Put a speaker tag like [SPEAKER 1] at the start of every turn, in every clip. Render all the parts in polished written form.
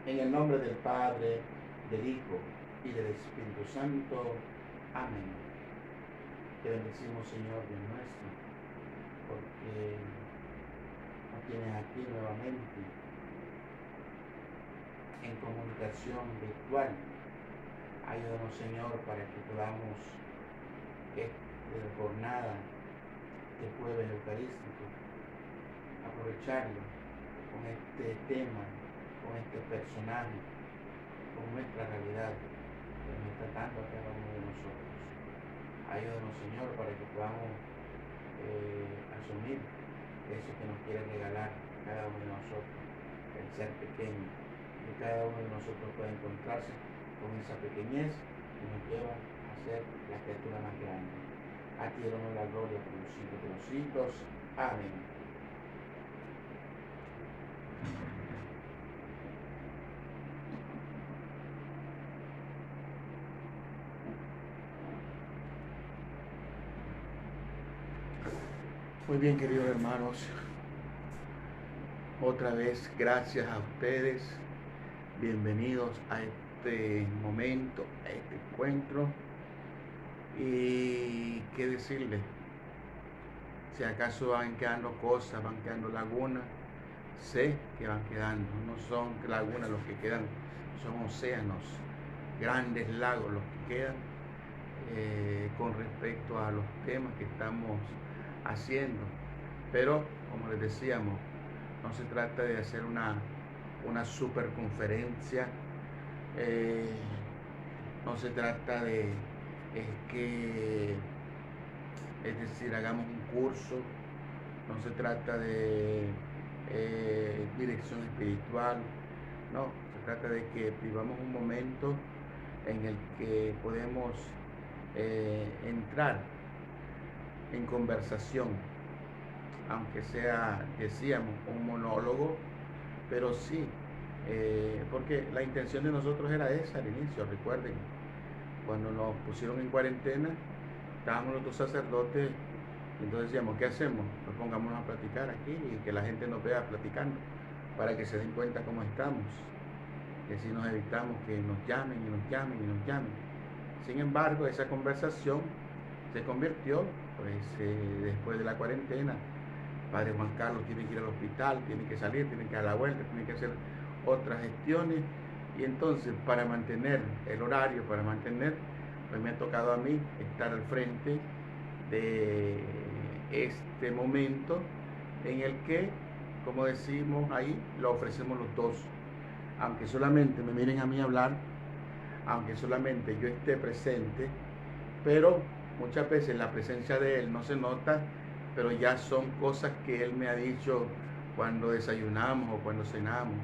[SPEAKER 1] En el nombre del Padre, del Hijo y del Espíritu Santo. Amén. Te bendecimos, Señor Dios nuestro, porque nos tienes aquí nuevamente en comunicación virtual. Ayúdanos, Señor, para que podamos esta jornada de jueves eucarístico aprovecharlo con este tema, con este personaje, con nuestra realidad que nos está dando a cada uno de nosotros. Ayúdanos, Señor, para que podamos asumir eso que nos quiere regalar cada uno de nosotros, el ser pequeño, que cada uno de nosotros pueda encontrarse con esa pequeñez que nos lleva a ser la criatura más grande. A ti damos la gloria por los siglos de los siglos. Amén. Muy bien, queridos hermanos, otra vez gracias a ustedes, bienvenidos a este momento, a este encuentro. Y qué decirles, si acaso van quedando cosas, van quedando lagunas, sé que van quedando, no son lagunas los que quedan, son océanos, grandes lagos los que quedan con respecto a los temas que estamos haciendo. Pero, como les decíamos, no se trata de hacer una super conferencia, no se trata de es decir, hagamos un curso, no se trata de dirección espiritual, no, se trata de que vivamos un momento en el que podemos entrar en conversación, aunque sea, decíamos, un monólogo, pero sí, porque la intención de nosotros era esa al inicio. Recuerden, cuando nos pusieron en cuarentena, estábamos los dos sacerdotes, entonces decíamos, ¿qué hacemos? Pues pongámonos a platicar aquí y que la gente nos vea platicando, para que se den cuenta cómo estamos, que si nos evitamos que nos llamen y nos llamen y nos llamen. Sin embargo, esa conversación se convirtió, pues, después de la cuarentena. Padre Juan Carlos tiene que ir al hospital, tiene que salir, tiene que dar la vuelta, tiene que hacer otras gestiones, y entonces para mantener el horario, para mantener, pues me ha tocado a mí estar al frente de este momento en el que, como decimos ahí, lo ofrecemos los dos. Aunque solamente me miren a mí hablar, aunque solamente yo esté presente, pero muchas veces la presencia de él no se nota, pero ya son cosas que él me ha dicho cuando desayunamos o cuando cenamos.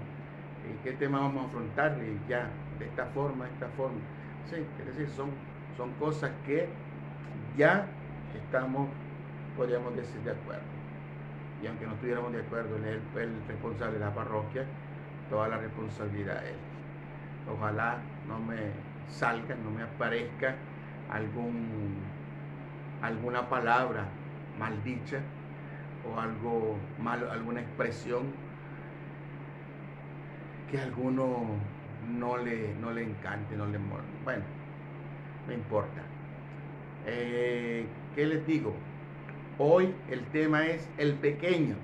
[SPEAKER 1] ¿Qué tema vamos a afrontar? Y ya, de esta forma, de esta forma. Sí, es decir, son cosas que ya estamos, podríamos decir, de acuerdo. Y aunque no estuviéramos de acuerdo, él es el responsable de la parroquia, toda la responsabilidad de él. Ojalá no me salga, no me aparezca alguna palabra maldicha o algo malo, alguna expresión que a alguno no le encante, no le mola. Bueno, no importa. ¿Qué les digo? Hoy el tema es el pequeño.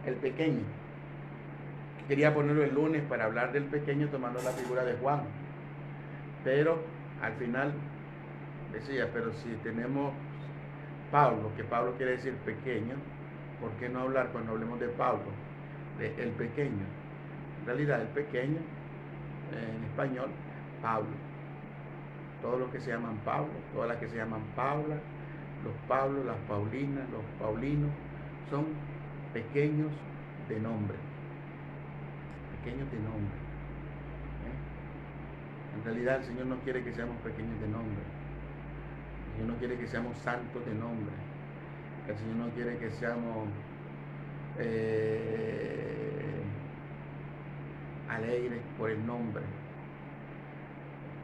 [SPEAKER 1] El pequeño. Quería ponerlo el lunes para hablar del pequeño tomando la figura de Juan. Pero al final decía, pero si tenemos Pablo, que Pablo quiere decir pequeño, ¿por qué no hablar cuando hablemos de Pablo, de el pequeño? En realidad el pequeño, en español, Pablo. Todos los que se llaman Pablo, todas las que se llaman Paula, los Pablos, las Paulinas, los Paulinos, son pequeños de nombre. Pequeños de nombre. En realidad el Señor no quiere que seamos pequeños de nombre. El Señor no quiere que seamos santos de nombre. El Señor no quiere que seamos alegres por el nombre.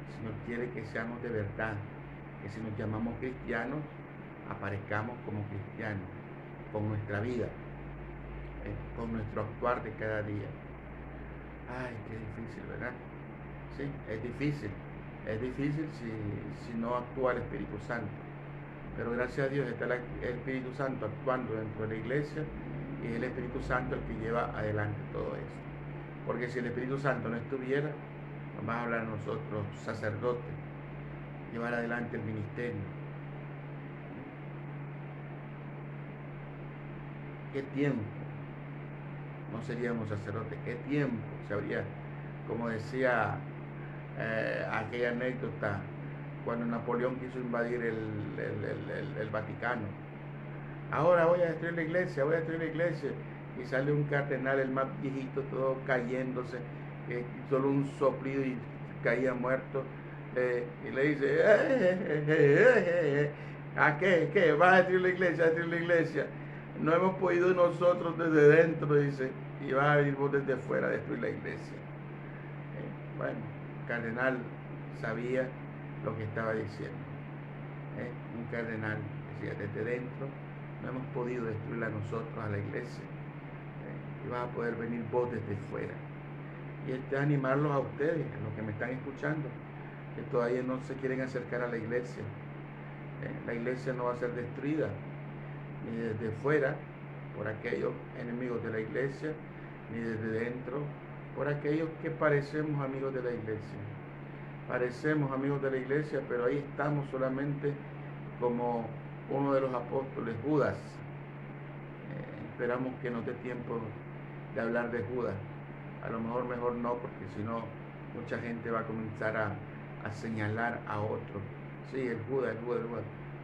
[SPEAKER 1] El Señor quiere que seamos de verdad, que si nos llamamos cristianos, aparezcamos como cristianos, con nuestra vida, con nuestro actuar de cada día. Ay, qué difícil, ¿verdad? Sí, es difícil. Es difícil si no actúa el Espíritu Santo. Pero gracias a Dios está el Espíritu Santo actuando dentro de la iglesia y es el Espíritu Santo el que lleva adelante todo esto. Porque si el Espíritu Santo no estuviera, vamos a hablar nosotros, sacerdotes, llevar adelante el ministerio. ¿Qué tiempo no seríamos sacerdotes? ¿Qué tiempo se habría, como decía aquella anécdota, cuando Napoleón quiso invadir el Vaticano? Ahora voy a destruir la iglesia, voy a destruir la iglesia. Y sale un cardenal, el más viejito, todo cayéndose, solo un soplido y caía muerto. Y le dice, ¿a qué? ¿Qué? ¿Vas a destruir la iglesia? ¿A destruir la iglesia? No hemos podido nosotros desde dentro, dice, y vas a venir vos desde fuera a destruir la iglesia. Bueno, el cardenal sabía lo que estaba diciendo. Un cardenal decía, desde dentro no hemos podido destruirla nosotros a la iglesia. Y vas a poder venir vos desde fuera. Y este animarlos a ustedes, a los que me están escuchando, que todavía no se quieren acercar a la iglesia. La iglesia no va a ser destruida ni desde fuera por aquellos enemigos de la iglesia, ni desde dentro por aquellos que parecemos amigos de la iglesia. Parecemos amigos de la iglesia, pero ahí estamos solamente como uno de los apóstoles, Judas. Esperamos que nos dé tiempo de hablar de Judas. A lo mejor no, porque si no, mucha gente va a comenzar a señalar a otro. Sí, el Judas.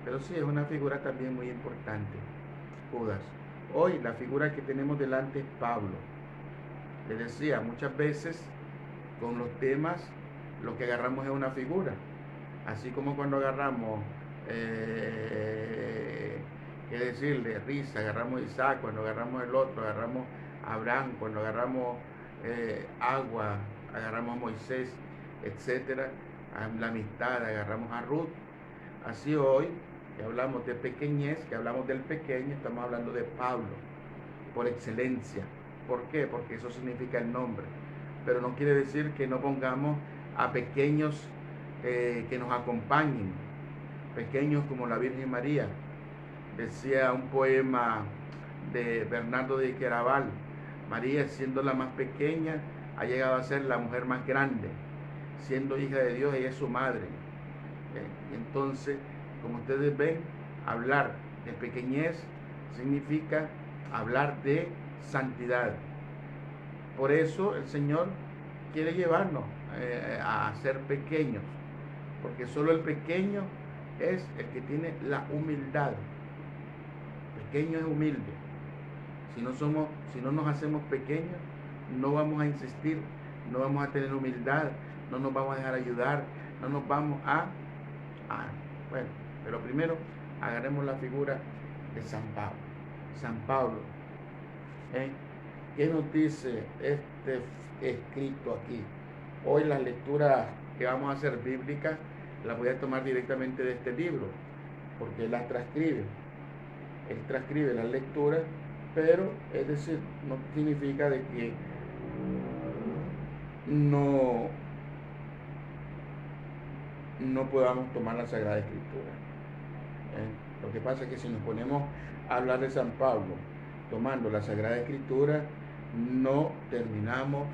[SPEAKER 1] Pero sí, es una figura también muy importante, Judas. Hoy la figura que tenemos delante es Pablo. Les decía, muchas veces con los temas lo que agarramos es una figura. Así como cuando agarramos, qué decirle, risa, agarramos Isaac, cuando agarramos el otro, agarramos a Abraham, cuando agarramos agua, agarramos a Moisés, etcétera, la amistad, agarramos a Ruth. Así hoy, que hablamos de pequeñez, que hablamos del pequeño, estamos hablando de Pablo, por excelencia. ¿Por qué? Porque eso significa el nombre. Pero no quiere decir que no pongamos a pequeños que nos acompañen, pequeños como la Virgen María. Decía un poema de Bernardo de Querabal, María, siendo la más pequeña, ha llegado a ser la mujer más grande. Siendo hija de Dios, ella es su madre. Entonces, como ustedes ven, hablar de pequeñez significa hablar de santidad. Por eso el Señor quiere llevarnos a ser pequeños, porque solo el pequeño es el que tiene la humildad. Pequeño es humilde. Si no nos hacemos pequeños, no vamos a insistir, no vamos a tener humildad, no nos vamos a dejar ayudar, no nos vamos bueno, pero primero agarremos la figura de San Pablo. San Pablo, ¿qué nos dice este escrito aquí? Hoy las lecturas que vamos a hacer bíblicas las voy a tomar directamente de este libro, porque él las transcribe. Él transcribe las lecturas, pero es decir, no significa de que no podamos tomar la Sagrada Escritura. Lo que pasa es que si nos ponemos a hablar de San Pablo tomando la Sagrada Escritura, no terminamos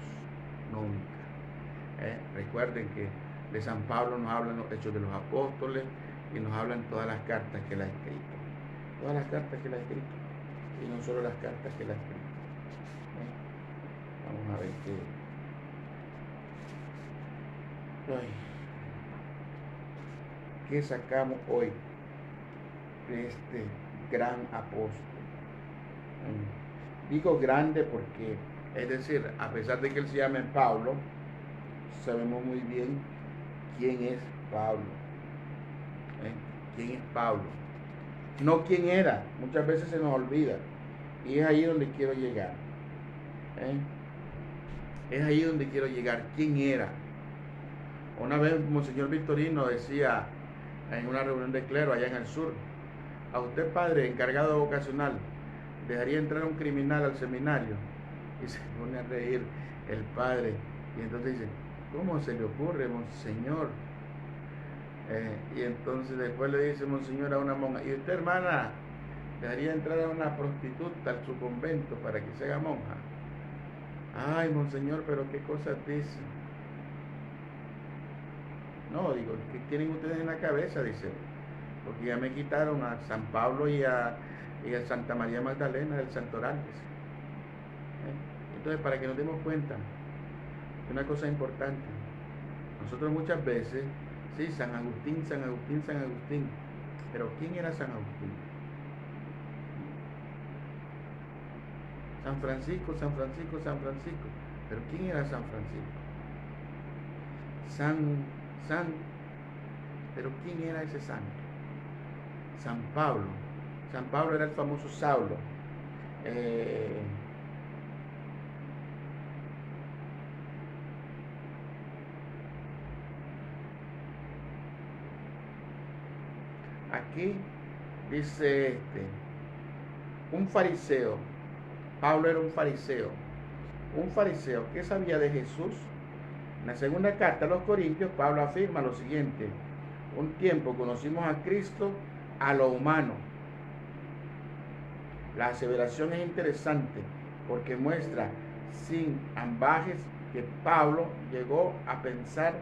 [SPEAKER 1] nunca. Recuerden que de San Pablo nos hablan los Hechos de los Apóstoles y nos hablan todas las cartas que él ha escrito. Todas las cartas que él ha escrito. Y no solo las cartas que él ha escrito. Vamos a ver qué sacamos hoy de este gran apóstol. Digo grande porque, es decir, a pesar de que él se llame Pablo, sabemos muy bien quién es Pablo. ¿Quién es Pablo? No quién era, muchas veces se nos olvida. Y es ahí donde quiero llegar. Es ahí donde quiero llegar. ¿Quién era? Una vez Monseñor Victorino decía en una reunión de clero allá en el sur: a usted, padre encargado vocacional, ¿dejaría entrar un criminal al seminario? Y se pone a reír el padre. Y entonces dice, ¿cómo se le ocurre, monseñor? Y entonces después le dice monseñor a una monja, ¿y usted, hermana, dejaría entrar a una prostituta a su convento para que se haga monja? Ay, monseñor, pero qué cosas dice. No, digo, ¿qué tienen ustedes en la cabeza? Dice, porque ya me quitaron a San Pablo y a Santa María Magdalena del Santoral. Entonces, para que nos demos cuenta de una cosa importante, nosotros muchas veces, sí, San Agustín, San Agustín, San Agustín, pero ¿quién era San Agustín? San Francisco, San Francisco, San Francisco, pero ¿quién era San Francisco? San, pero ¿quién era ese santo? San Pablo. San Pablo era el famoso Saulo. Aquí dice un fariseo. Pablo era un fariseo. Un fariseo que sabía de Jesús. En la segunda carta a los Corintios, Pablo afirma lo siguiente: un tiempo conocimos a Cristo a lo humano. La aseveración es interesante porque muestra sin ambajes que Pablo llegó a pensar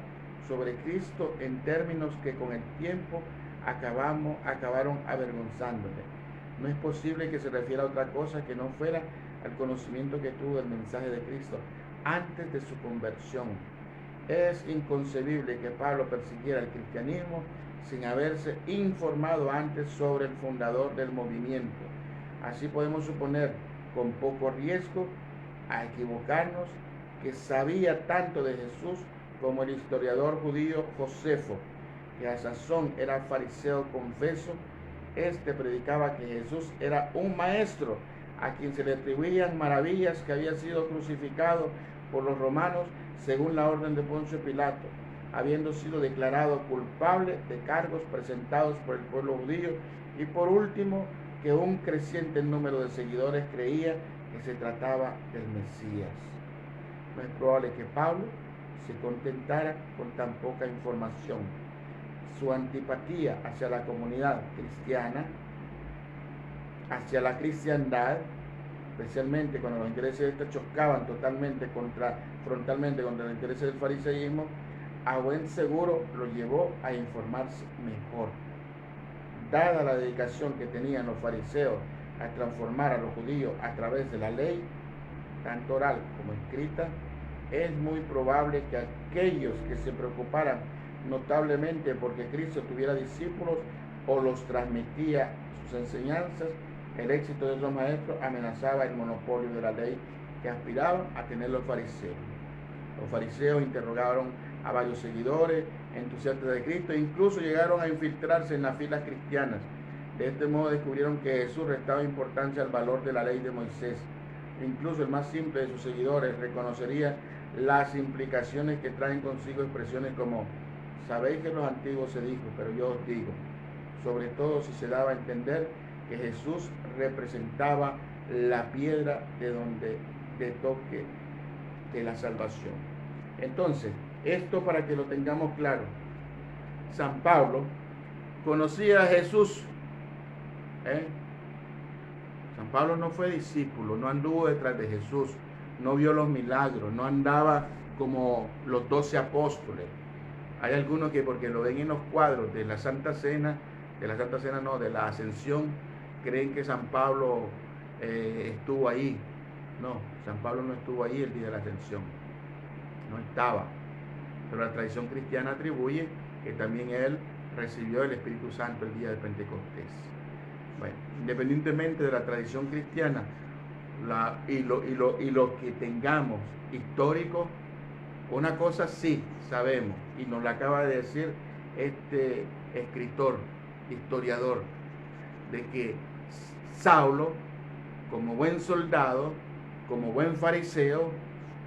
[SPEAKER 1] sobre Cristo en términos que con el tiempo acabaron avergonzándole. No es posible que se refiera a otra cosa que no fuera al conocimiento que tuvo del mensaje de Cristo antes de su conversión. Es inconcebible que Pablo persiguiera el cristianismo sin haberse informado antes sobre el fundador del movimiento. Así podemos suponer, con poco riesgo a equivocarnos, que sabía tanto de Jesús como el historiador judío Josefo, que a sazón era fariseo confeso. Este predicaba que Jesús era un maestro a quien se le atribuían maravillas, que había sido crucificado por los romanos según la orden de Poncio Pilato, habiendo sido declarado culpable de cargos presentados por el pueblo judío, y por último, que un creciente número de seguidores creía que se trataba del Mesías. No es probable que Pablo se contentara con tan poca información. Su antipatía hacia la comunidad cristiana, hacia la cristiandad, especialmente cuando los intereses de esta chocaban frontalmente contra los intereses del fariseísmo, a buen seguro lo llevó a informarse mejor. Dada la dedicación que tenían los fariseos a transformar a los judíos a través de la ley, tanto oral como escrita, es muy probable que aquellos que se preocuparan notablemente porque Cristo tuviera discípulos o los transmitía sus enseñanzas, el éxito de esos maestros amenazaba el monopolio de la ley que aspiraban a tener los fariseos. Los fariseos interrogaron a varios seguidores, entusiastas de Cristo, e incluso llegaron a infiltrarse en las filas cristianas. De este modo descubrieron que Jesús restaba importancia al valor de la ley de Moisés. Incluso el más simple de sus seguidores reconocería las implicaciones que traen consigo expresiones como: sabéis que los antiguos se dijo, pero yo os digo. Sobre todo si se daba a entender que Jesús representaba la piedra de toque de la salvación. Entonces, esto para que lo tengamos claro, San Pablo conocía a Jesús. San Pablo no fue discípulo, no anduvo detrás de Jesús, no vio los milagros, no andaba como los 12 apóstoles. Hay algunos que, porque lo ven en los cuadros de la Santa Cena, de la Ascensión, creen que San Pablo estuvo ahí. No, San Pablo no estuvo ahí el día de la Ascensión, no estaba. Pero la tradición cristiana atribuye que también él recibió el Espíritu Santo el día de Pentecostés. Bueno, independientemente de la tradición cristiana y lo que tengamos histórico, una cosa sí sabemos, y nos la acaba de decir este escritor, historiador, de que Saulo, como buen soldado, como buen fariseo,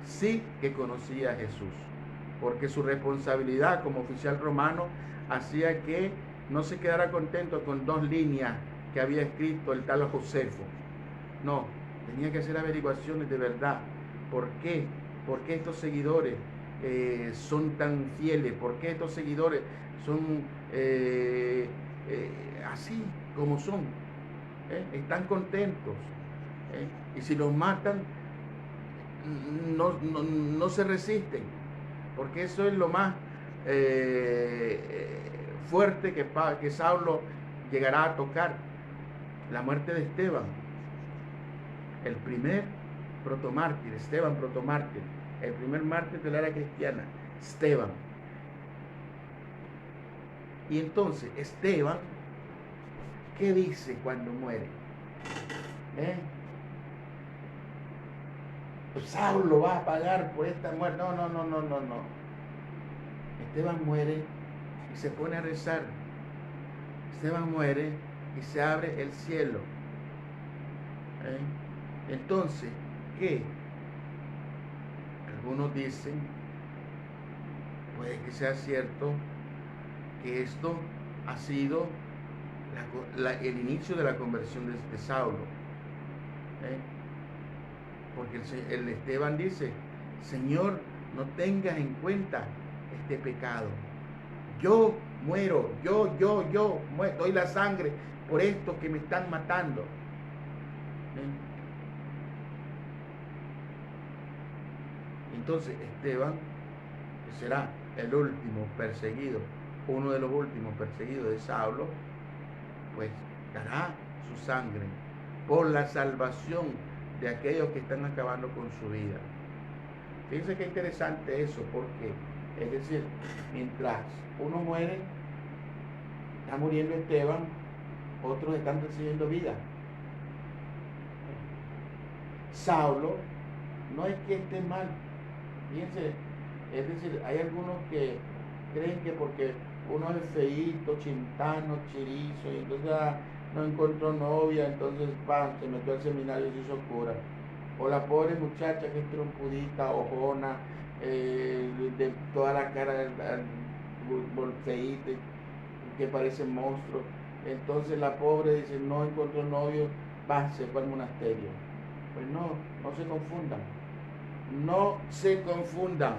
[SPEAKER 1] sí que conocía a Jesús, porque su responsabilidad como oficial romano hacía que no se quedara contento con 2 líneas que había escrito el tal Josefo. No, tenía que hacer averiguaciones de verdad, ¿Por qué? ¿Por qué estos seguidores son tan fieles? ¿Por qué estos seguidores son así como son? Están contentos. Y si los matan, no se resisten, porque eso es lo más fuerte que Saulo llegará a tocar, la muerte de Esteban, el primer protomártir, Esteban protomártir, el primer mártir de la era cristiana, Esteban. Y entonces, Esteban, ¿qué dice cuando muere? Saulo va a pagar por esta muerte. No. Esteban muere y se pone a rezar. Esteban muere y se abre el cielo. Entonces, ¿qué? Algunos dicen, puede que sea cierto, que esto ha sido el inicio de la conversión de Saulo. Porque el Esteban dice, Señor, no tengas en cuenta este pecado. Yo muero, yo doy la sangre por estos que me están matando. Entonces Esteban, que será el último perseguido, uno de los últimos perseguidos de Saulo, pues dará su sangre por la salvación de aquellos que están acabando con su vida. Fíjense qué interesante eso, porque es decir, mientras uno muere, está muriendo Esteban, otros están recibiendo vida. Saulo no es que esté mal, fíjense, es decir, hay algunos que creen que porque uno es feíto, chintano, chirizo, y entonces no encontró novia, entonces se metió al seminario y se hizo cura. O la pobre muchacha que es trompudita, ojona, de toda la cara feíta, que parece monstruo. Entonces la pobre dice, no encontró novio, se fue al monasterio. Pues no se confundan. No se confundan.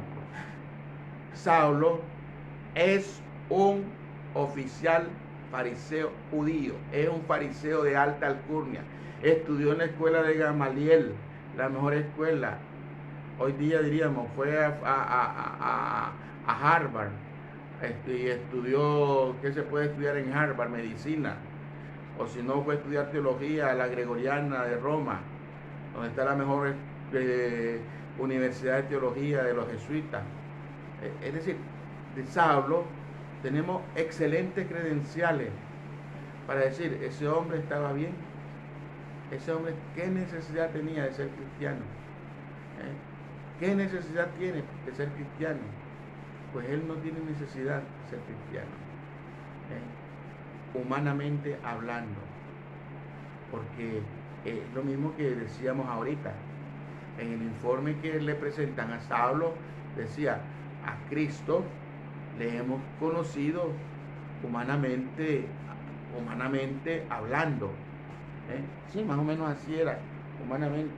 [SPEAKER 1] Saulo es un oficial fariseo judío, es un fariseo de alta alcurnia, estudió en la escuela de Gamaliel, la mejor escuela, hoy día diríamos, fue a Harvard, y estudió, ¿qué se puede estudiar en Harvard? Medicina, o si no fue a estudiar teología a la Gregoriana de Roma, donde está la mejor universidad de teología de los jesuitas. Es decir, de Saulo tenemos excelentes credenciales para decir, ese hombre estaba bien, ese hombre, ¿qué necesidad tenía de ser cristiano? ¿Qué necesidad tiene de ser cristiano? Pues él no tiene necesidad de ser cristiano, humanamente hablando, porque es lo mismo que decíamos ahorita, en el informe que le presentan a Saulo, decía, a Cristo le hemos conocido humanamente hablando. Sí, más o menos así era, humanamente.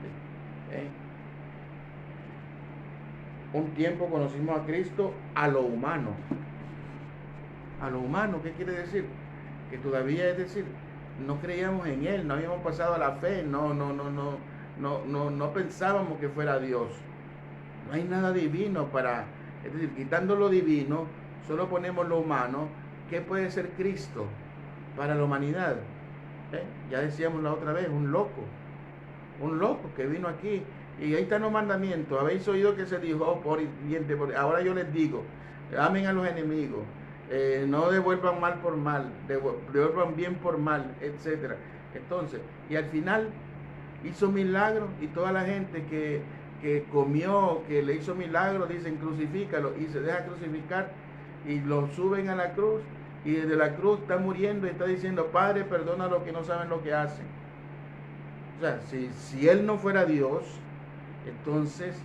[SPEAKER 1] Un tiempo conocimos a Cristo a lo humano. A lo humano, ¿qué quiere decir? Que todavía, es decir, no creíamos en Él, no habíamos pasado a la fe, no pensábamos que fuera Dios. No hay nada divino es decir, quitando lo divino, solo ponemos lo humano. ¿Qué puede ser Cristo para la humanidad? Ya decíamos la otra vez, un loco que vino aquí, y ahí están los mandamientos. Habéis oído que se dijo ahora yo les digo, amen a los enemigos, no devuelvan mal por mal, devuelvan bien por mal, etc. Entonces, y al final hizo milagros, y toda la gente que comió, que le hizo milagros, dicen crucifícalo, y se deja crucificar y lo suben a la cruz, y desde la cruz está muriendo y está diciendo, Padre, perdona lo que no saben lo que hacen. O sea, si él no fuera Dios, entonces,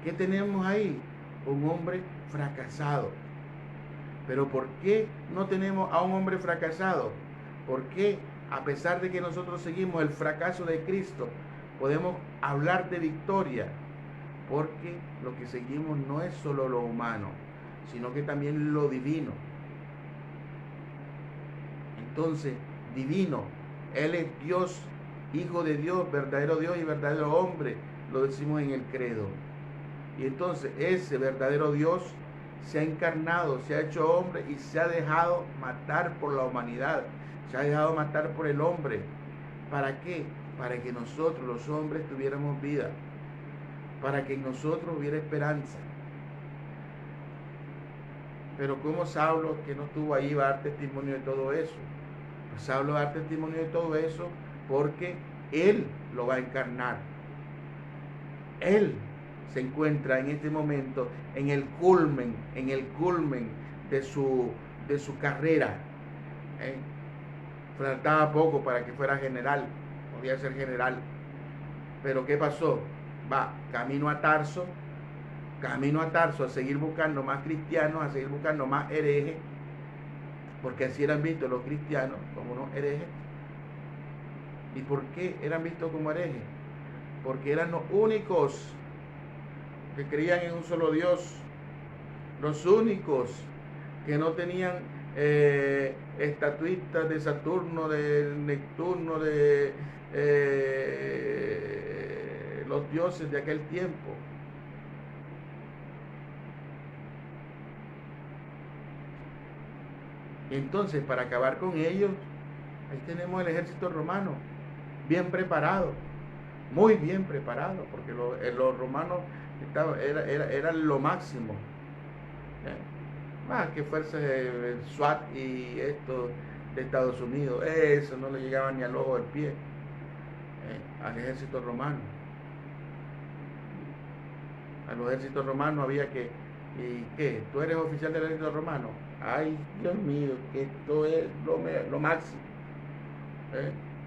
[SPEAKER 1] ¿qué tenemos ahí? Un hombre fracasado. Pero ¿por qué no tenemos a un hombre fracasado? ¿Por qué, a pesar de que nosotros seguimos el fracaso de Cristo, podemos hablar de victoria? porque lo que seguimos no es solo lo humano, sino que también lo divino. Entonces, divino, Él es Dios, Hijo de Dios y verdadero hombre, lo decimos en el credo. Y entonces ese verdadero Dios se ha encarnado, se ha hecho hombre y se ha dejado matar por la humanidad, se ha dejado matar por el hombre. ¿Para qué? Para que nosotros los hombres tuviéramos vida, para que en nosotros hubiera esperanza. Pero ¿cómo Saulo, que no estuvo ahí, va a dar testimonio de todo eso? Pues Saulo va a dar testimonio de todo eso porque él lo va a encarnar. Él se encuentra en este momento en el culmen de su carrera. Faltaba poco para que fuera general, podía ser general. Pero ¿qué pasó? Va camino a Tarso a seguir buscando más cristianos, a seguir buscando más herejes, porque así eran vistos los cristianos como unos herejes. ¿Y por qué eran vistos como herejes? Porque eran los únicos que creían en un solo Dios, los únicos que no tenían estatuitas de Saturno, de Neptuno, de los dioses de aquel tiempo. Entonces, para acabar con ellos, ahí tenemos el ejército romano, bien preparado, muy bien preparado, porque los romanos eran lo máximo. Más que fuerzas de SWAT y esto de Estados Unidos, eso no le llegaba ni al ojo del pie al ejército romano. A los ejércitos romanos había que, ¿y qué? ¿Tú eres oficial del ejército romano? Ay, Dios mío, que esto es lo máximo.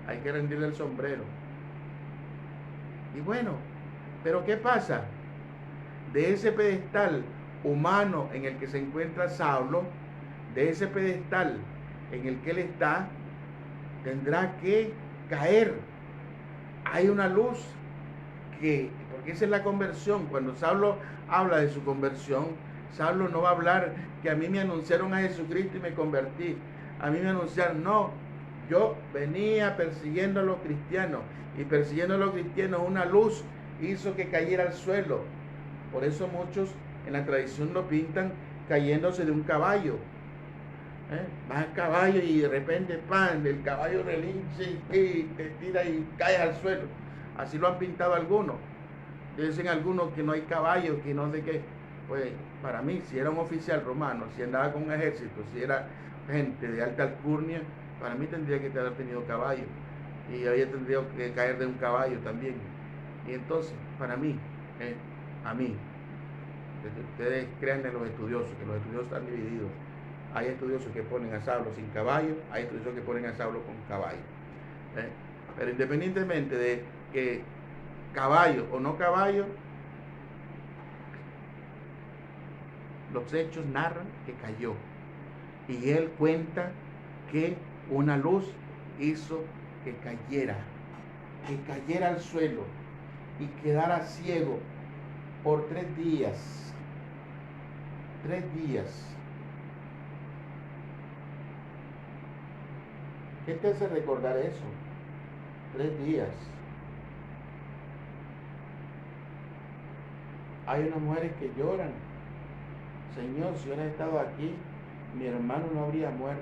[SPEAKER 1] Hay que rendirle el sombrero. Y bueno, pero ¿qué pasa? De ese pedestal humano en el que se encuentra Saulo, de ese pedestal en el que él está, tendrá que caer. Hay una luz porque esa es la conversión. Cuando Saulo habla de su conversión, Saulo no va a hablar que a mí me anunciaron a Jesucristo y me convertí. A mí me anunciaron, no, yo venía persiguiendo a los cristianos y persiguiendo a los cristianos una luz hizo que cayera al suelo. Por eso muchos en la tradición lo pintan cayéndose de un caballo. Va al caballo y de repente, ¡pam!, el caballo relinche y te tira y cae al suelo. Así lo han pintado algunos. Dicen algunos que no hay caballos, que no sé qué. Pues para mí, si era un oficial romano, si andaba con un ejército, si era gente de alta alcurnia, para mí tendría que haber tenido caballo. Y había tendría que caer de un caballo también. Y entonces, para mí, a mí, ustedes crean en los estudiosos, que los estudiosos están divididos. Hay estudiosos que ponen a Saulo sin caballo, hay estudiosos que ponen a Saulo con caballo. Pero independientemente de que caballo o no caballo, los hechos narran que cayó. Y él cuenta que una luz hizo que cayera al suelo y quedara ciego por 3 días. 3 días. ¿Qué te hace recordar eso? 3 días. Hay unas mujeres que lloran. Señor, si hubiera estado aquí, mi hermano no habría muerto.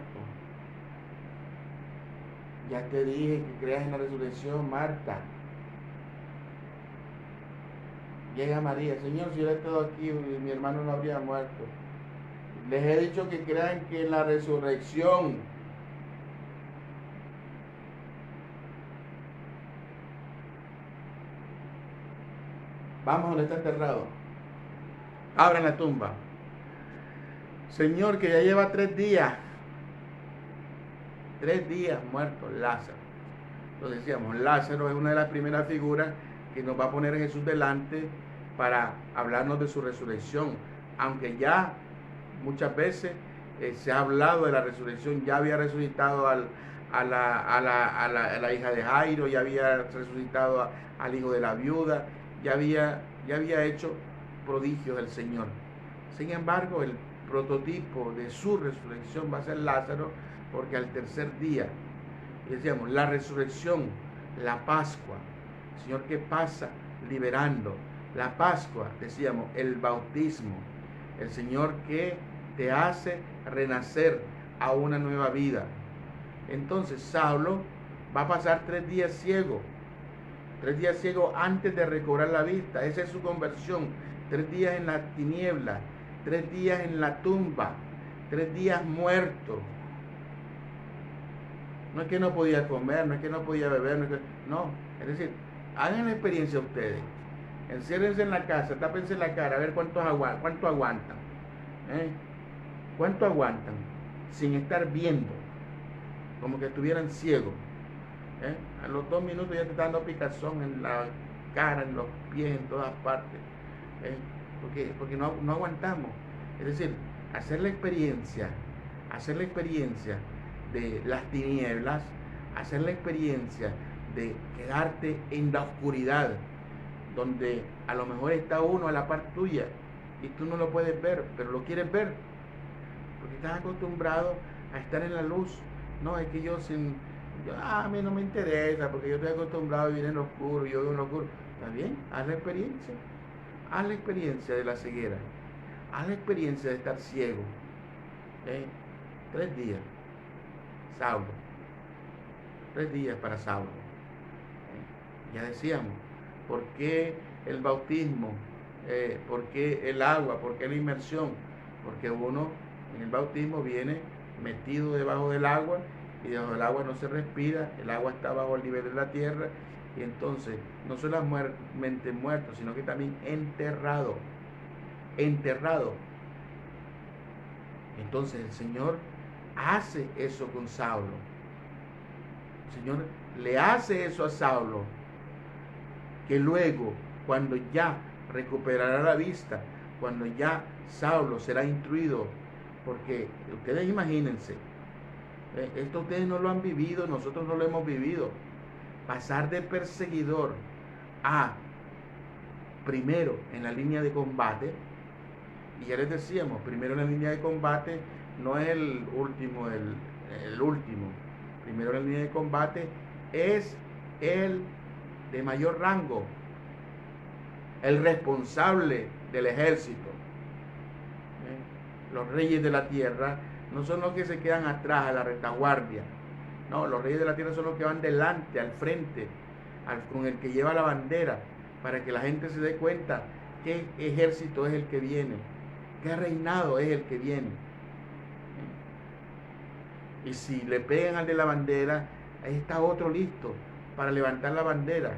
[SPEAKER 1] Ya te dije que creas en la resurrección, Marta. Llega María, Señor, si hubiera estado aquí, mi hermano no habría muerto. Les he dicho que crean que en la resurrección. Vamos donde está enterrado. Abran la tumba. Señor, que ya lleva 3 días. 3 días muerto Lázaro. Lo decíamos, Lázaro es una de las primeras figuras que nos va a poner Jesús delante para hablarnos de su resurrección. Aunque ya muchas veces se ha hablado de la resurrección, ya había resucitado a la hija de Jairo, ya había resucitado al hijo de la viuda, ya había ya había hecho prodigios el Señor. Sin embargo, el prototipo de su resurrección va a ser Lázaro, porque al tercer día, y decíamos, la resurrección, la Pascua, el Señor que pasa liberando, la Pascua, decíamos, el bautismo, el Señor que te hace renacer a una nueva vida. Entonces Saulo va a pasar 3 días ciego, 3 días ciego antes de recobrar la vista. Esa es su conversión. 3 días en la tiniebla, 3 días en la tumba, 3 días muerto. No es que no podía comer, no es que no podía beber, no, es decir, hagan la experiencia ustedes. Enciérrense en la casa, tápense la cara, a ver cuánto aguantan. ¿Cuánto aguantan sin estar viendo? Como que estuvieran ciegos. A los 2 minutos ya te está dando picazón en la cara, en los pies, en todas partes. Porque no aguantamos. Es decir, hacer la experiencia de las tinieblas, hacer la experiencia de quedarte en la oscuridad, donde a lo mejor está uno a la par tuya y tú no lo puedes ver, pero lo quieres ver, porque estás acostumbrado a estar en la luz. No, es que a mí no me interesa, porque yo estoy acostumbrado a vivir en lo oscuro, yo vivo en lo oscuro. Está bien, haz la experiencia de la ceguera, haz la experiencia de estar ciego. 3 días, Saulo, 3 días para Saulo. Ya decíamos, ¿por qué el bautismo? ¿Por qué el agua? ¿Por qué la inmersión? Porque uno en el bautismo viene metido debajo del agua, y debajo del agua no se respira, el agua está bajo el nivel de la tierra, y entonces no solamente muerto, sino que también enterrado. Entonces el Señor hace eso con Saulo. El Señor le hace eso a Saulo, que luego, cuando ya recuperará la vista, cuando ya Saulo será instruido, porque ustedes imagínense, esto ustedes no lo han vivido, nosotros no lo hemos vivido, pasar de perseguidor a primero en la línea de combate. Y ya les decíamos, primero en la línea de combate no es el último, el último. Primero en la línea de combate es el de mayor rango, el responsable del ejército. Los reyes de la tierra no son los que se quedan atrás a la retaguardia. No, los reyes de la tierra son los que van delante, al frente, con el que lleva la bandera, para que la gente se dé cuenta qué ejército es el que viene, qué reinado es el que viene. Y si le pegan al de la bandera, ahí está otro listo para levantar la bandera,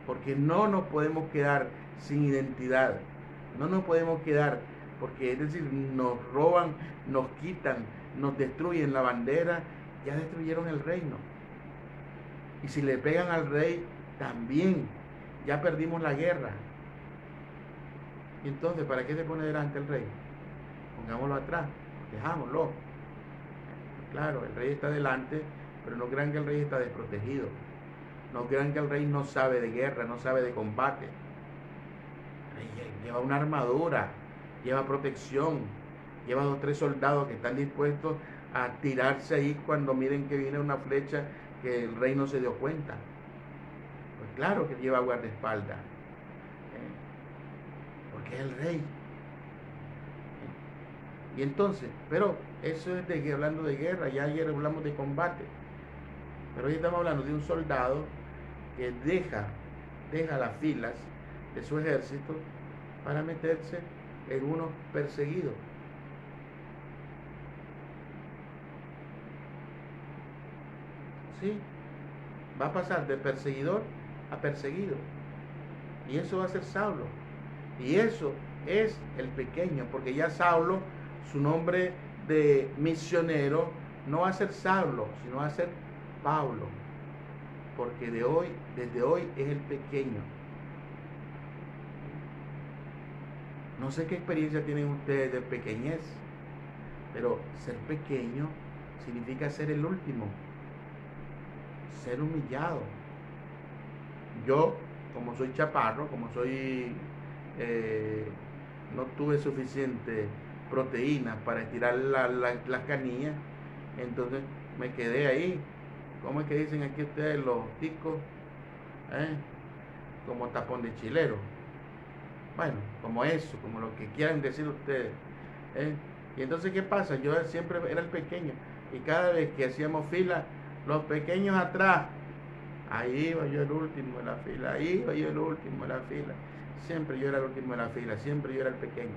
[SPEAKER 1] porque no nos podemos quedar sin identidad, no nos podemos quedar, porque es decir, nos roban, nos quitan, nos destruyen la bandera, ya destruyeron el reino. Y si le pegan al rey, también ya perdimos la guerra. Y entonces, ¿para qué se pone delante el rey? Pongámoslo atrás, dejámoslo. Claro, el rey está delante, pero no crean que el rey está desprotegido. No crean que el rey no sabe de guerra, no sabe de combate. El rey lleva una armadura, lleva protección, lleva 2 o 3 soldados que están dispuestos a tirarse ahí cuando miren que viene una flecha que el rey no se dio cuenta. Pues claro que lleva guardaespaldas, porque es el rey. Y entonces, pero eso es hablando de guerra, ya ayer hablamos de combate, pero hoy estamos hablando de un soldado que deja las filas de su ejército para meterse en unos perseguidos. Sí, va a pasar de perseguidor a perseguido. Y eso va a ser Saulo. Y eso es el pequeño, porque ya Saulo, su nombre de misionero, no va a ser Saulo, sino va a ser Pablo. Porque desde hoy es el pequeño. No sé qué experiencia tienen ustedes de pequeñez, pero ser pequeño significa ser el último, ser humillado. Yo, como soy chaparro, como soy eh, no tuve suficiente proteína para estirar las canillas, entonces me quedé ahí. ¿Cómo es que dicen aquí ustedes los ticos? ¿Eh? Como tapón de chilero. Bueno, como eso, como lo que quieran decir ustedes. ¿Eh? Y entonces, ¿qué pasa? Yo siempre era el pequeño. Y cada vez que hacíamos fila, los pequeños atrás, ahí iba yo el último de la fila, ahí iba yo el último de la fila. Siempre yo era el último de la fila, siempre yo era el pequeño.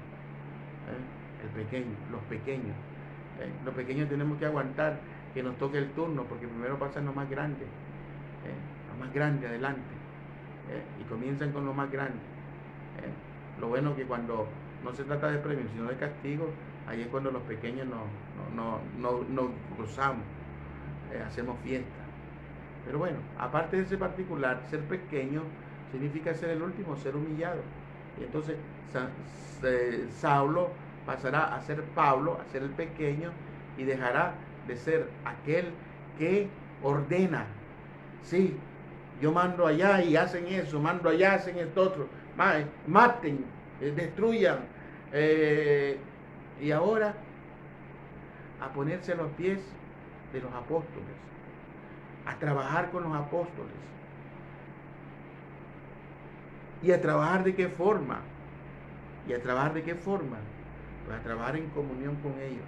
[SPEAKER 1] El pequeño, los pequeños. Los pequeños tenemos que aguantar que nos toque el turno, porque primero pasan los más grandes. Los más grandes adelante. Y comienzan con los más grandes. Lo bueno que cuando no se trata de premios, sino de castigo, ahí es cuando los pequeños nos cruzamos, hacemos fiesta. Pero bueno, aparte de ese particular, ser pequeño significa ser el último, ser humillado. Y entonces Saulo pasará a ser Pablo, a ser el pequeño, y dejará de ser aquel que ordena. Sí, yo mando allá y hacen eso, mando allá, hacen esto otro, maten, destruyan. Y ahora a ponerse a los pies de los apóstoles, a trabajar con los apóstoles. ¿Y a trabajar de qué forma? ¿Y a trabajar de qué forma? Pues a trabajar en comunión con ellos,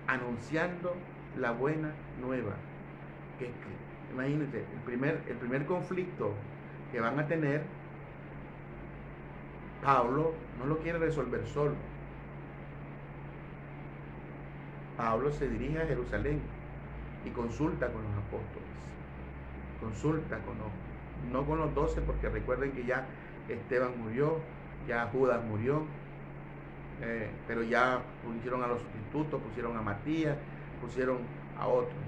[SPEAKER 1] anunciando la buena nueva. Que imagínense, el primer conflicto que van a tener, Pablo no lo quiere resolver solo. Pablo se dirige a Jerusalén y consulta con los apóstoles. Consulta con no con los 12, porque recuerden que ya Esteban murió, ya Judas murió, pero ya pusieron a los sustitutos, pusieron a Matías, pusieron a otros.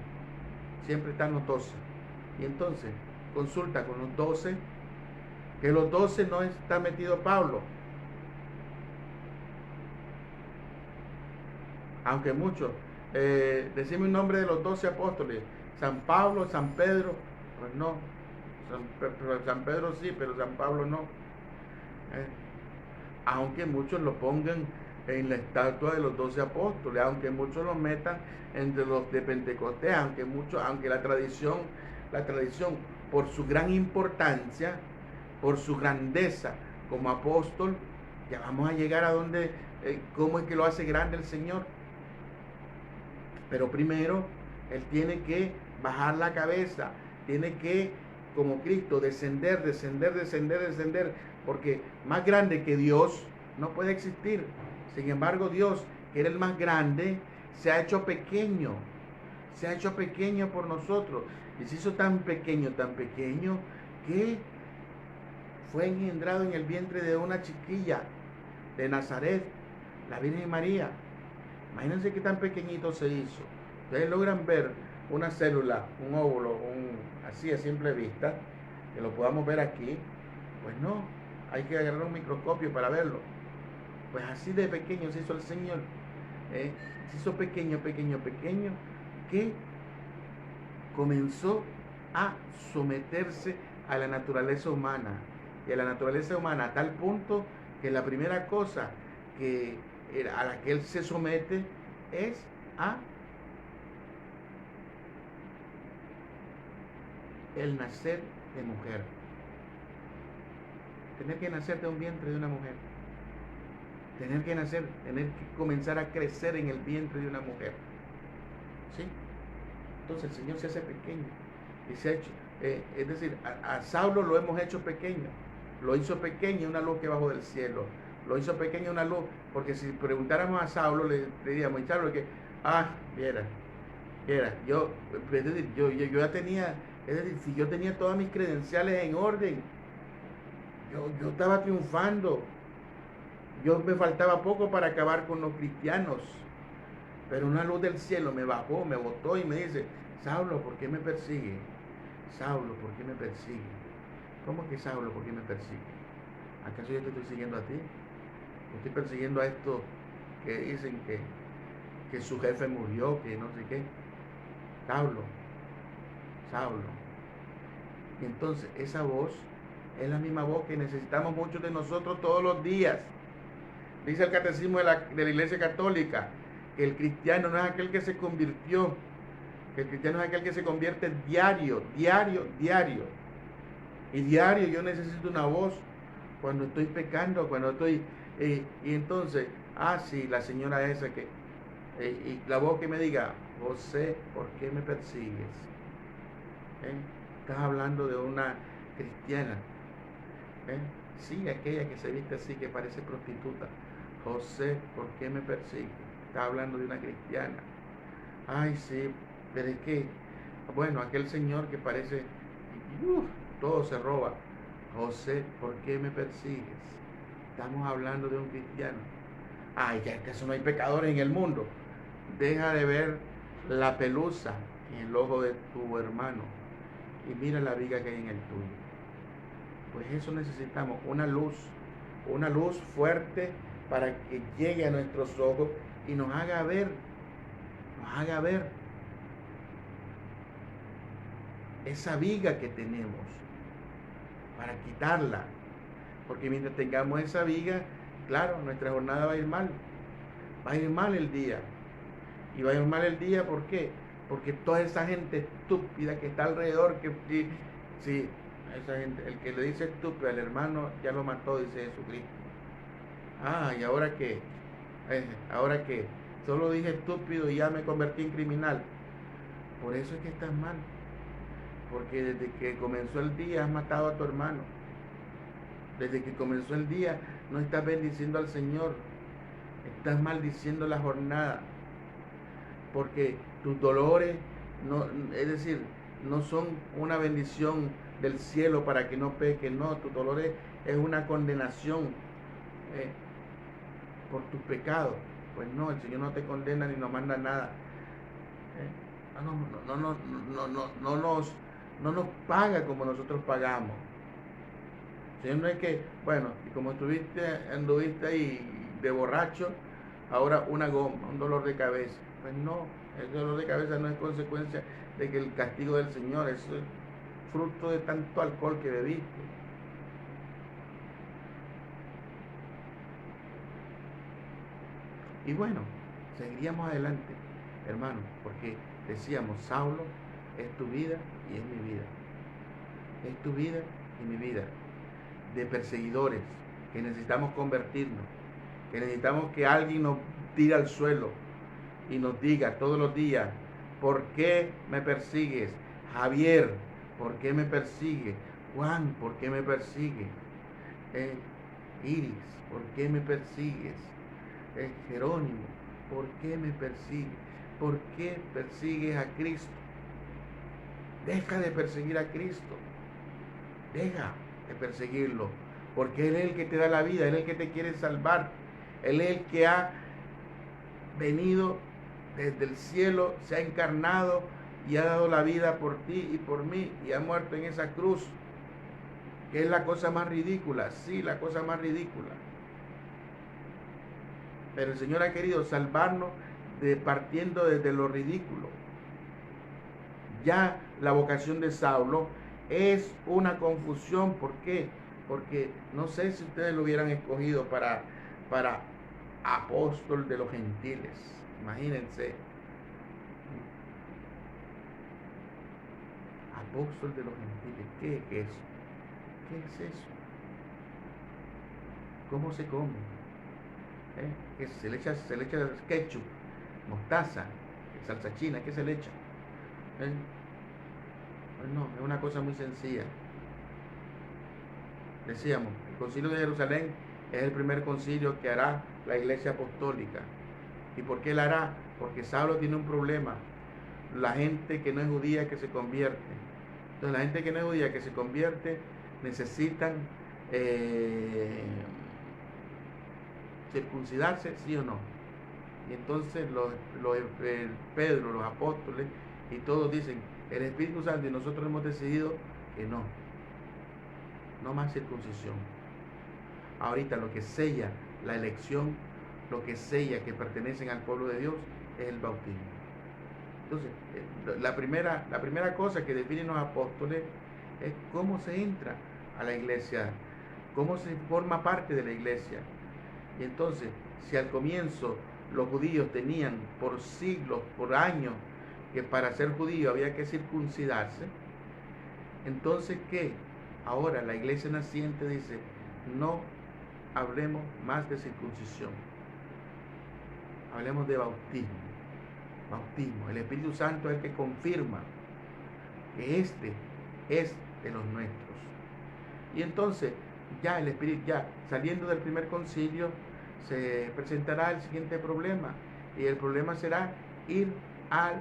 [SPEAKER 1] Siempre están los 12. Y entonces consulta con los 12, que los 12 no está metido Pablo. Aunque muchos, decime un nombre de los 12 apóstoles: San Pablo, San Pedro. Pues no, San Pedro sí, pero San Pablo no. Aunque muchos lo pongan en la estatua de los 12 apóstoles, aunque muchos lo metan entre los de Pentecostés, aunque la tradición, por su gran importancia, por su grandeza como apóstol, ya vamos a llegar a donde, cómo es que lo hace grande el Señor. Pero primero, Él tiene que bajar la cabeza, tiene que, como Cristo, descender, porque más grande que Dios no puede existir. Sin embargo, Dios, que era el más grande, se ha hecho pequeño por nosotros, y se hizo tan pequeño, que fue engendrado en el vientre de una chiquilla de Nazaret, la Virgen María. Imagínense qué tan pequeñito se hizo. Ustedes logran ver una célula, un óvulo, así a simple vista, que lo podamos ver aquí. Pues no, hay que agarrar un microscopio para verlo. Pues así de pequeño se hizo el Señor. Se hizo pequeño, que comenzó a someterse a la naturaleza humana. Y a la naturaleza humana a tal punto que la primera cosa a la que Él se somete es a el nacer de mujer. Tener que nacer de un vientre de una mujer. Tener que comenzar a crecer en el vientre de una mujer. ¿Sí? Entonces el Señor se hace pequeño. Y se ha hecho, es decir, a Saulo lo hemos hecho pequeño. Lo hizo pequeño una luz que bajó del cielo. Lo hizo pequeño una luz, porque si preguntáramos a Saulo, le diríamos: Saulo, que, viera, yo ya tenía, es decir, si yo tenía todas mis credenciales en orden, yo estaba triunfando, me faltaba poco para acabar con los cristianos, pero una luz del cielo me bajó, me botó y me dice: Saulo, ¿por qué me persigue? Saulo, ¿por qué me persigue? ¿Cómo que Saulo, por qué me persigue? ¿Acaso yo te estoy siguiendo a ti? Estoy persiguiendo a estos que dicen que su jefe murió, que no sé qué. Saulo. Y entonces esa voz Es la misma voz que necesitamos muchos de nosotros todos los días. Dice el catecismo de la Iglesia Católica que el cristiano no es aquel que se convirtió, que el cristiano es aquel que se convierte diario. Y diario yo necesito una voz cuando estoy pecando, cuando estoy... y entonces, sí, la señora esa que... y la voz que me diga, José, ¿por qué me persigues? Estás hablando de una cristiana. Sí, aquella que se viste así, que parece prostituta. José, ¿por qué me persigues? Estás hablando de una cristiana. Ay, sí, pero es que, bueno, aquel señor que parece, todo se roba. José, ¿por qué me persigues? Estamos hablando de un cristiano. Ay, ya que eso no hay pecadores en el mundo. Deja de ver la pelusa en el ojo de tu hermano y mira la viga que hay en el tuyo. Pues eso necesitamos, una luz fuerte para que llegue a nuestros ojos y nos haga ver esa viga que tenemos, para quitarla, porque mientras tengamos esa viga, claro, nuestra jornada va a ir mal el día, y va a ir mal el día, ¿por qué? Porque toda esa gente estúpida que está alrededor, sí, esa gente, el que le dice estúpido al hermano, ya lo mató, dice Jesucristo. ¿Y ahora qué? ¿Ahora qué? Solo dije estúpido y ya me convertí en criminal. Por eso es que estás mal. Porque desde que comenzó el día has matado a tu hermano. Desde que comenzó el día no estás bendiciendo al Señor. Estás maldiciendo la jornada. Porque tus dolores, es decir, no son una bendición del cielo para que no peques. No, tus dolores es una condenación por tus pecados. Pues no, el Señor no te condena ni nos manda nada. No nos paga como nosotros pagamos. El Señor no es que, bueno, y como anduviste ahí de borracho, ahora una goma, un dolor de cabeza. Pues no, el dolor de cabeza no es consecuencia de que el castigo del Señor, es fruto de tanto alcohol que bebiste. Y bueno, seguiríamos adelante, hermanos, porque decíamos, Saulo es tu vida y es mi vida. Es tu vida y mi vida. De perseguidores, que necesitamos convertirnos, que necesitamos que alguien nos tire al suelo y nos diga todos los días, ¿por qué me persigues? Javier, ¿por qué me persigue? Juan, ¿por qué me persigue? Iris, ¿por qué me persigues? Jerónimo, ¿por qué me persigues? ¿Por qué persigues a Cristo? Deja de perseguir a Cristo. Deja de perseguirlo, porque Él es el que te da la vida, Él es el que te quiere salvar, Él es el que ha venido desde el cielo, se ha encarnado y ha dado la vida por ti y por mí y ha muerto en esa cruz, que es la cosa más ridícula, sí, la cosa más ridícula. Pero el Señor ha querido salvarnos partiendo desde lo ridículo. Ya la vocación de Saulo es una confusión. ¿Por qué? Porque no sé si ustedes lo hubieran escogido para apóstol de los gentiles. Imagínense. Apóstol de los gentiles. ¿Qué es eso? ¿Qué es eso? ¿Cómo se come? ¿Que se le echa ketchup, mostaza, salsa china? ¿Qué se le echa? Pues no, es una cosa muy sencilla. Decíamos, el Concilio de Jerusalén es el primer concilio que hará la Iglesia Apostólica. ¿Y por qué la hará? Porque Saulo tiene un problema. La gente que no es judía que se convierte. Entonces la gente que no es judía que se convierte necesitan circuncidarse, sí o no. Y entonces Pedro, los apóstoles y todos dicen, el Espíritu Santo, y nosotros hemos decidido que no más circuncisión. Ahorita lo que sella la elección, lo que sella que pertenecen al pueblo de Dios es el bautismo. Entonces, la primera cosa que definen los apóstoles es cómo se entra a la iglesia, cómo se forma parte de la iglesia. Y entonces, si al comienzo los judíos tenían por siglos, por años, que para ser judío había que circuncidarse, entonces ¿qué? Ahora la iglesia naciente dice, no hablemos más de circuncisión, hablemos de bautismo. Bautismo, el Espíritu Santo es el que confirma que este es de los nuestros. Y entonces ya el Espíritu, ya saliendo del primer concilio, se presentará el siguiente problema, y el problema será ir a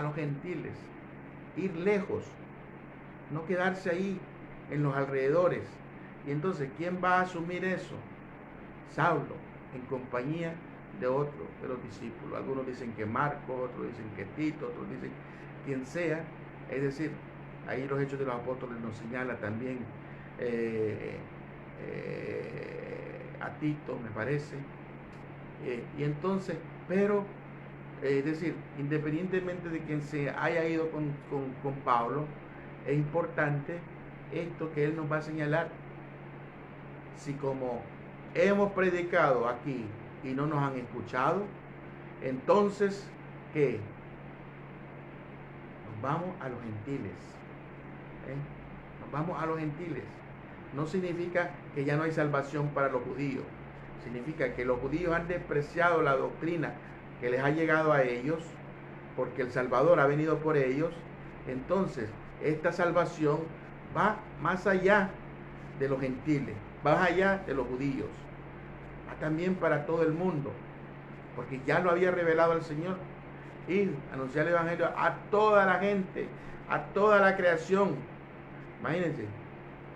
[SPEAKER 1] los gentiles, ir lejos, no quedarse ahí en los alrededores. Y entonces, ¿quién va a asumir eso? Saulo, en compañía de otros de los discípulos. Algunos dicen que Marcos, otros dicen que Tito, otros dicen quien sea. Es decir, ahí los Hechos de los Apóstoles nos señala también a Tito, me parece. Y entonces, pero, es decir, independientemente de quien se haya ido con Pablo, es importante esto que él nos va a señalar. Si como hemos predicado aquí y no nos han escuchado, entonces, ¿qué? Nos vamos a los gentiles. Nos vamos a los gentiles. No significa que ya no hay salvación para los judíos. Significa que los judíos han despreciado la doctrina que les ha llegado a ellos, porque el Salvador ha venido por ellos. Entonces, esta salvación va más allá de los gentiles, va más allá de los judíos, va también para todo el mundo, porque ya lo había revelado el Señor. Ir, anunciar el Evangelio a toda la gente, a toda la creación. Imagínense,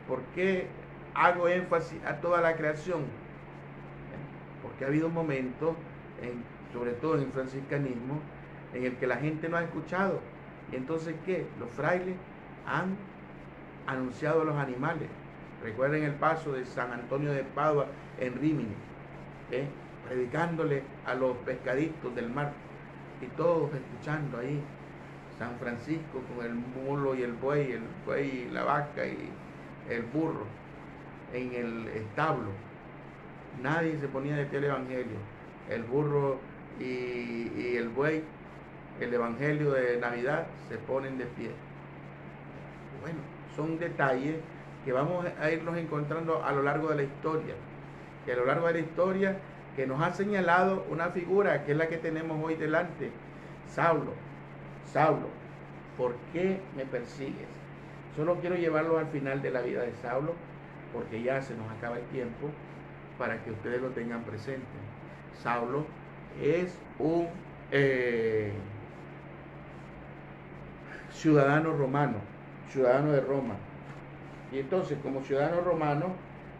[SPEAKER 1] ¿por qué hago énfasis a toda la creación? Porque ha habido un momento, sobre todo en el franciscanismo, en el que la gente no ha escuchado. Y entonces, ¿qué? Los frailes han anunciado a los animales. Recuerden el paso de San Antonio de Padua en Rímini, predicándole a los pescaditos del mar, y todos escuchando ahí. San Francisco con el mulo y el buey y la vaca y el burro en el establo. Nadie se ponía de pie al Evangelio. El burro y el buey, el Evangelio de Navidad, se ponen de pie. Bueno, son detalles que vamos a irnos encontrando a lo largo de la historia. Que a lo largo de la historia que nos ha señalado una figura que es la que tenemos hoy delante. Saulo, Saulo, ¿por qué me persigues? Solo quiero llevarlo al final de la vida de Saulo, porque ya se nos acaba el tiempo, para que ustedes lo tengan presente. Saulo es un ciudadano romano, ciudadano de Roma. Y entonces, como ciudadano romano,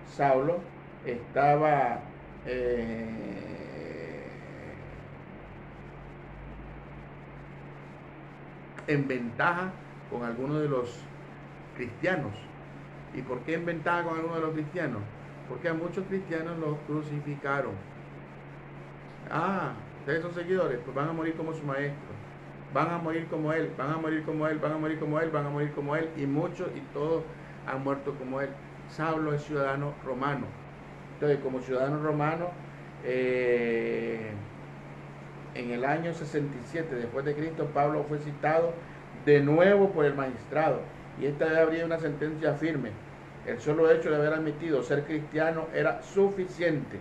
[SPEAKER 1] Saulo estaba en ventaja con algunos de los cristianos. ¿Y por qué en ventaja con algunos de los cristianos? Porque a muchos cristianos los crucificaron. Ah, ustedes son seguidores, pues van a morir como su maestro, van a morir como él, van a morir como él, van a morir como él, van a morir como él, y muchos y todos han muerto como él. Saulo es ciudadano romano. Entonces, como ciudadano romano, en el año 67 después de Cristo, Pablo fue citado de nuevo por el magistrado, y esta vez habría una sentencia firme. El solo hecho de haber admitido ser cristiano era suficiente.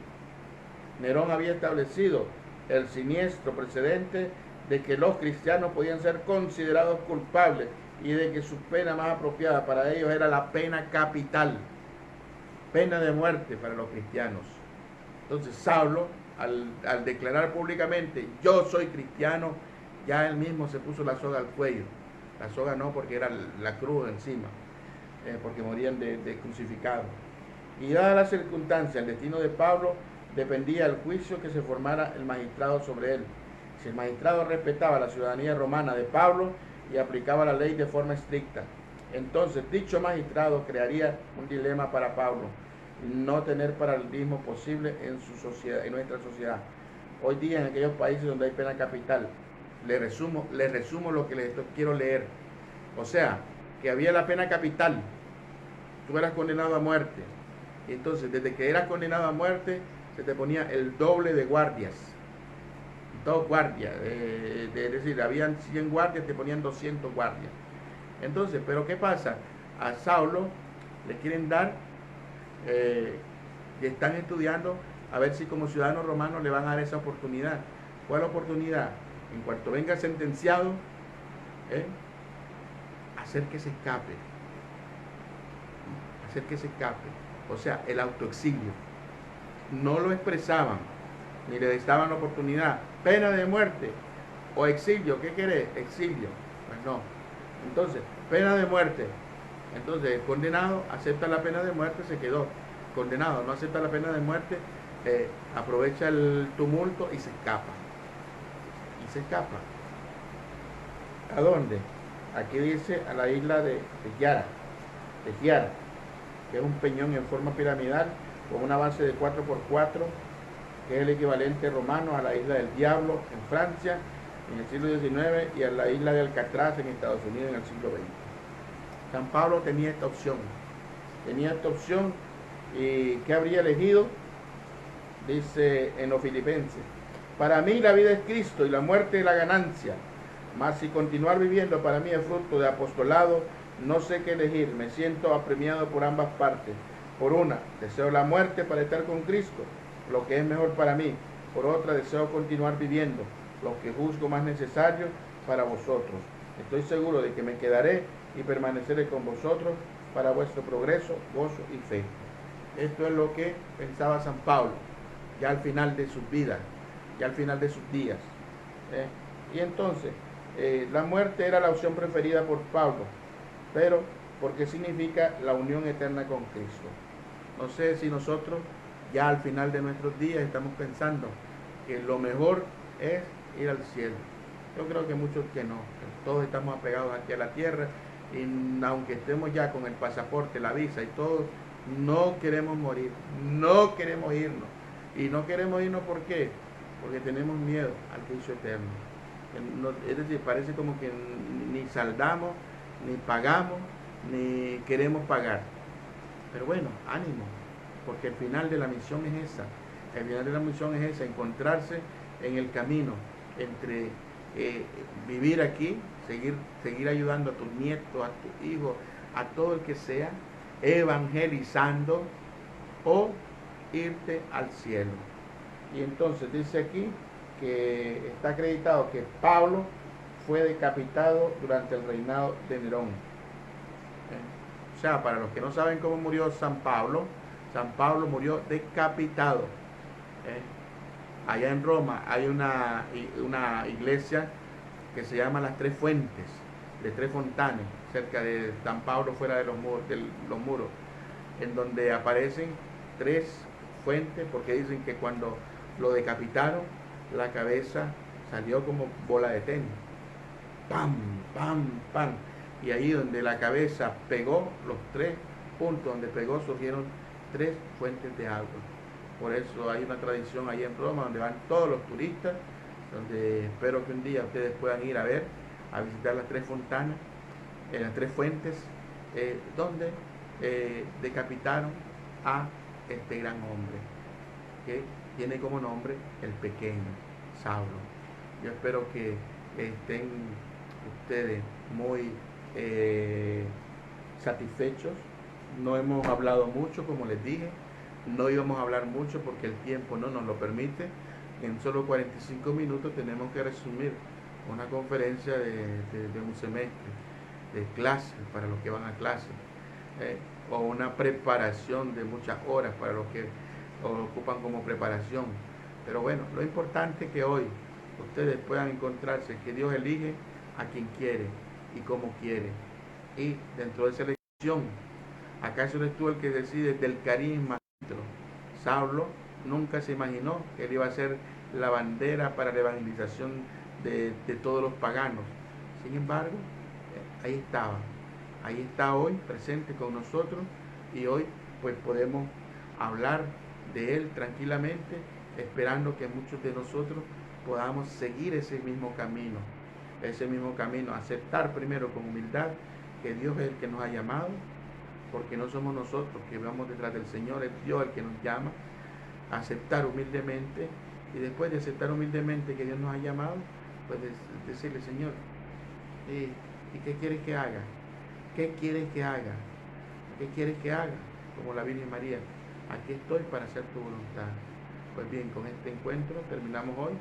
[SPEAKER 1] Nerón había establecido el siniestro precedente de que los cristianos podían ser considerados culpables y de que su pena más apropiada para ellos era la pena capital, pena de muerte para los cristianos. Entonces Saulo, al declarar públicamente yo soy cristiano, ya él mismo se puso la soga al cuello. La soga no, porque era la cruz encima, porque morían de crucificados. Y dada la circunstancia, el destino de Pablo dependía del juicio que se formara el magistrado sobre él. Si el magistrado respetaba la ciudadanía romana de Pablo y aplicaba la ley de forma estricta, entonces dicho magistrado crearía un dilema para Pablo: no tener paralelismo posible en su sociedad, en nuestra sociedad. Hoy día en aquellos países donde hay pena capital, le resumo lo que les quiero leer. O sea, que había la pena capital, tú eras condenado a muerte. Entonces, desde que eras condenado a muerte, se te ponía el doble de guardias. 2 guardias. Es decir, habían 100 guardias, te ponían 200 guardias. Entonces, ¿pero qué pasa? A Saulo le quieren dar, y están estudiando a ver si como ciudadano romano le van a dar esa oportunidad. ¿Cuál oportunidad? En cuanto venga sentenciado, hacer que se escape. Hacer que se escape. O sea, el autoexilio. No lo expresaban, ni le daban la oportunidad. Pena de muerte o exilio. ¿Qué querés? Exilio. Pues no. Entonces, pena de muerte. Entonces, el condenado acepta la pena de muerte, se quedó. Condenado no acepta la pena de muerte, aprovecha el tumulto y se escapa. Y se escapa. ¿A dónde? Aquí dice a la isla de Giara, que es un peñón en forma piramidal con una base de 4x4, que es el equivalente romano a la isla del Diablo en Francia en el siglo XIX y a la isla de Alcatraz en Estados Unidos en el siglo XX. San Pablo tenía esta opción. ¿Y qué habría elegido? Dice en los Filipenses: para mí la vida es Cristo y la muerte es la ganancia, mas si continuar viviendo para mí es fruto de apostolado, no sé qué elegir, me siento apremiado por ambas partes. Por una, deseo la muerte para estar con Cristo, lo que es mejor para mí. Por otra, deseo continuar viviendo, lo que juzgo más necesario para vosotros. Estoy seguro de que me quedaré y permaneceré con vosotros para vuestro progreso, gozo y fe. Esto es lo que pensaba San Pablo, ya al final de sus vidas, ya al final de sus días. Y entonces, la muerte era la opción preferida por Pablo, pero porque significa la unión eterna con Cristo. No sé si nosotros ya al final de nuestros días estamos pensando que lo mejor es ir al cielo. Yo creo que muchos que no, que todos estamos apegados aquí a la tierra y aunque estemos ya con el pasaporte, la visa y todo, no queremos morir, no queremos irnos. Y no queremos irnos ¿por qué? Porque tenemos miedo al juicio eterno. Es decir, parece como que ni saldamos, ni pagamos, ni queremos pagar. Pero bueno, ánimo, porque el final de la misión es esa. El final de la misión es esa, encontrarse en el camino entre vivir aquí, seguir ayudando a tus nietos, a tus hijos, a todo el que sea, evangelizando o irte al cielo. Y entonces dice aquí que está acreditado que Pablo fue decapitado durante el reinado de Nerón. O sea, para los que no saben cómo murió San Pablo murió decapitado. Allá en Roma hay una iglesia que se llama Las Tres Fuentes, de Tres Fontanes, cerca de San Pablo, fuera de los muros, en donde aparecen 3 fuentes, porque dicen que cuando lo decapitaron, la cabeza salió como bola de tenis. ¡Pam, pam, pam! Y ahí donde la cabeza pegó, los 3 puntos donde pegó, surgieron 3 fuentes de agua. Por eso hay una tradición ahí en Roma donde van todos los turistas, donde espero que un día ustedes puedan ir a ver, a visitar las 3 fontanas, las 3 fuentes, donde decapitaron a este gran hombre, que tiene como nombre el pequeño Saulo. Yo espero que estén ustedes muy satisfechos. No hemos hablado mucho, como les dije, no íbamos a hablar mucho porque el tiempo no nos lo permite. En solo 45 minutos tenemos que resumir una conferencia de un semestre, de clase para los que van a clase, o una preparación de muchas horas para los que ocupan como preparación. Pero bueno, lo importante es que hoy ustedes puedan encontrarse, que Dios elige a quien quiere y como quiere. Y dentro de esa elección, ¿acaso eres tú el que decide del carisma? Saulo nunca se imaginó que él iba a ser la bandera para la evangelización de todos los paganos. Sin embargo, ahí está hoy presente con nosotros, y hoy pues podemos hablar de él tranquilamente, esperando que muchos de nosotros podamos seguir ese mismo camino, aceptar primero con humildad que Dios es el que nos ha llamado, porque no somos nosotros que vamos detrás del Señor, es Dios el que nos llama a aceptar humildemente, y después de aceptar humildemente que Dios nos ha llamado, pues decirle, Señor, ¿y qué quieres que haga? ¿Qué quieres que haga? ¿Qué quieres que haga? Como la Virgen María, aquí estoy para hacer tu voluntad. Pues bien, con este encuentro terminamos hoy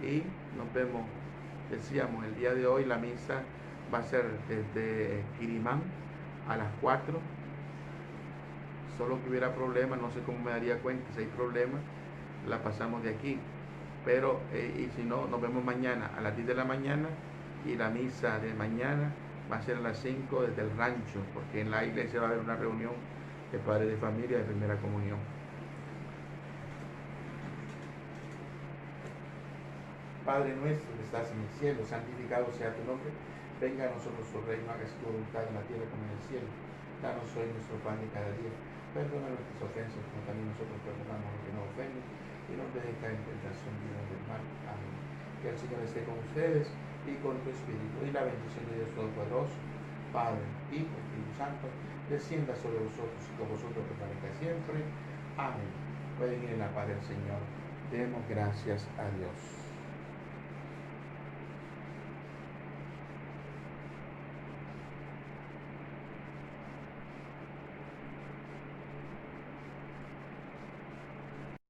[SPEAKER 1] y nos vemos, decíamos, el día de hoy la misa va a ser desde Quirimán a las 4. Solo que hubiera problemas, no sé cómo me daría cuenta, si hay problemas, la pasamos de aquí. Pero, y si no, nos vemos mañana a las 10 de la mañana, y la misa de mañana va a ser a las 5 desde el rancho, porque en la iglesia va a haber una reunión de padres de familia de primera comunión. Padre nuestro que estás en el cielo, santificado sea tu nombre. Venga a nosotros tu reino, hágase tu voluntad en la tierra como en el cielo. Danos hoy nuestro pan de cada día. Perdona nuestras ofensas, como también nosotros perdonamos a los que nos ofenden. Y no nos dejes caer en tentación, líbranos del mal. Amén. Que el Señor esté con ustedes y con tu espíritu. Y la bendición de Dios Todopoderoso, Padre, Hijo y Espíritu Santo, descienda sobre vosotros y con vosotros permanezca siempre. Amén. Pueden ir en la paz del Señor. Demos gracias a Dios.